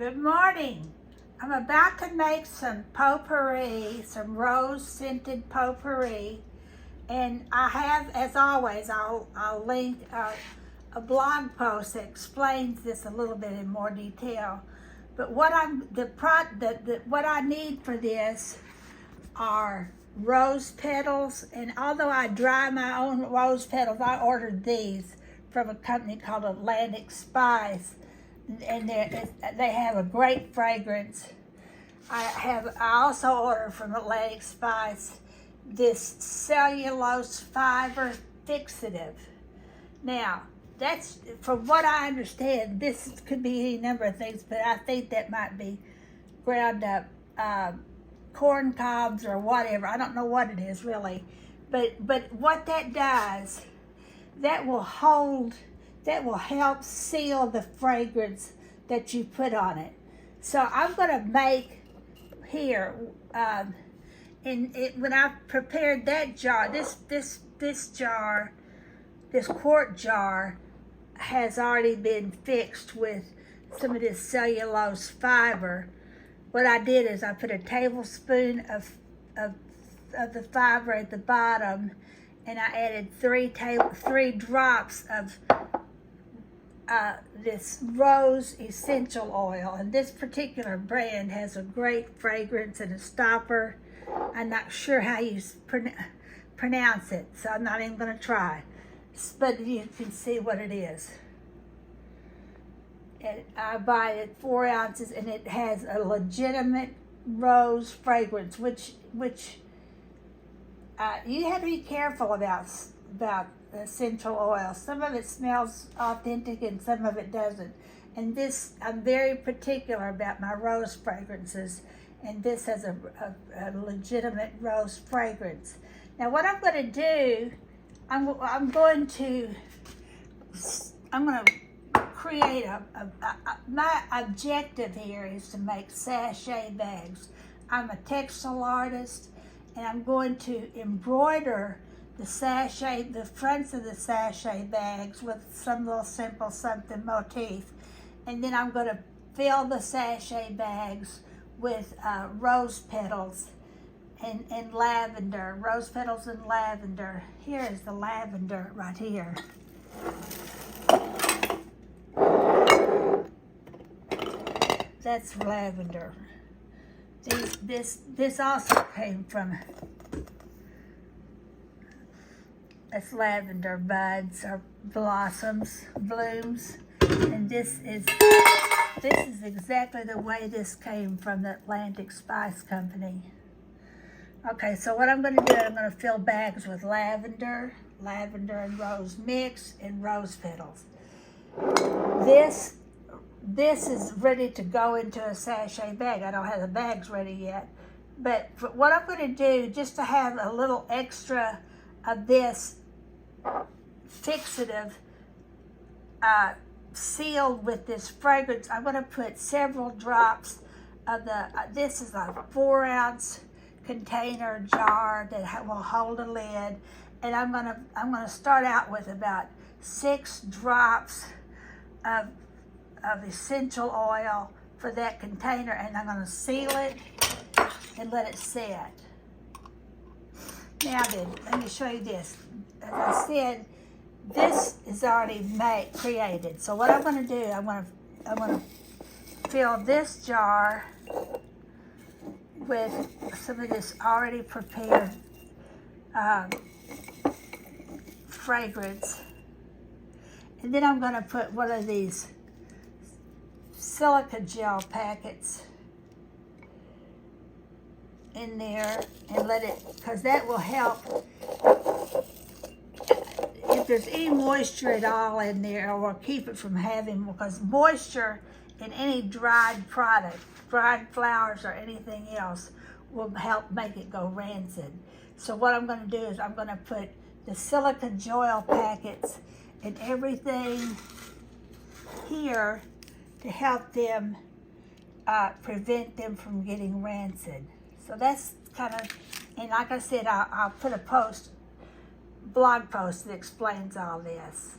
Good morning. I'm about to make some potpourri, some rose-scented potpourri. And I have, as always, I'll link a blog post that explains this a little bit in more detail. But what what I need for this are rose petals. And although I dry my own rose petals, I ordered these from a company called Atlantic Spice. And they have a great fragrance. I also ordered from Atlantic Spice this cellulose fiber fixative. Now, that's, from what I understand, this could be any number of things, but I think that might be ground up corn cobs or whatever. I don't know what it is really, but what that does, that will help seal the fragrance that you put on it. So I'm gonna make here, when I prepared that jar, this jar, this quart jar has already been fixed with some of this cellulose fiber. What I did is I put a tablespoon of the fiber at the bottom, and I added three drops of this rose essential oil. And this particular brand has a great fragrance and a stopper. I'm not sure how you pronounce it, so I'm not even going to try. But you can see what it is. And I buy it 4 ounces, and it has a legitimate rose fragrance, which you have to be careful about essential oil. Some of it smells authentic and some of it doesn't. And this, I'm very particular about my rose fragrances, and this has a legitimate rose fragrance. Now what I'm going to do, I'm going to create my objective here is to make sachet bags. I'm a textile artist, and I'm going to embroider the fronts of the sachet bags with some little simple something motif. And then I'm going to fill the sachet bags with rose petals and lavender, rose petals and lavender. Here is the lavender right here. That's lavender. This also came from, it's lavender buds or blossoms, blooms, and this is exactly the way this came from the Atlantic Spice Company. Okay, so what I'm going to do, I'm going to fill bags with lavender and rose mix, and rose petals. This is ready to go into a sachet bag. I don't have the bags ready yet, but what I'm going to do, just to have a little extra of this fixative sealed with this fragrance, I'm going to put several drops of this is a 4 ounce container jar that will hold a lid, and I'm going to start out with about 6 drops of essential oil for that container, and I'm going to seal it and let it set. Now then, let me show you this. As I said, this is already created. So what I'm going to do, I'm going to fill this jar with some of this already prepared fragrance, and then I'm going to put one of these silica gel packets in there and let it, because that will help if there's any moisture at all in there, or keep it from having, because moisture in any dried product, dried flowers or anything else, will help make it go rancid. So what I'm going to do is I'm going to put the silica gel packets and everything here to help them prevent them from getting rancid. So that's kind of, and like I said, I'll put a blog post that explains all this.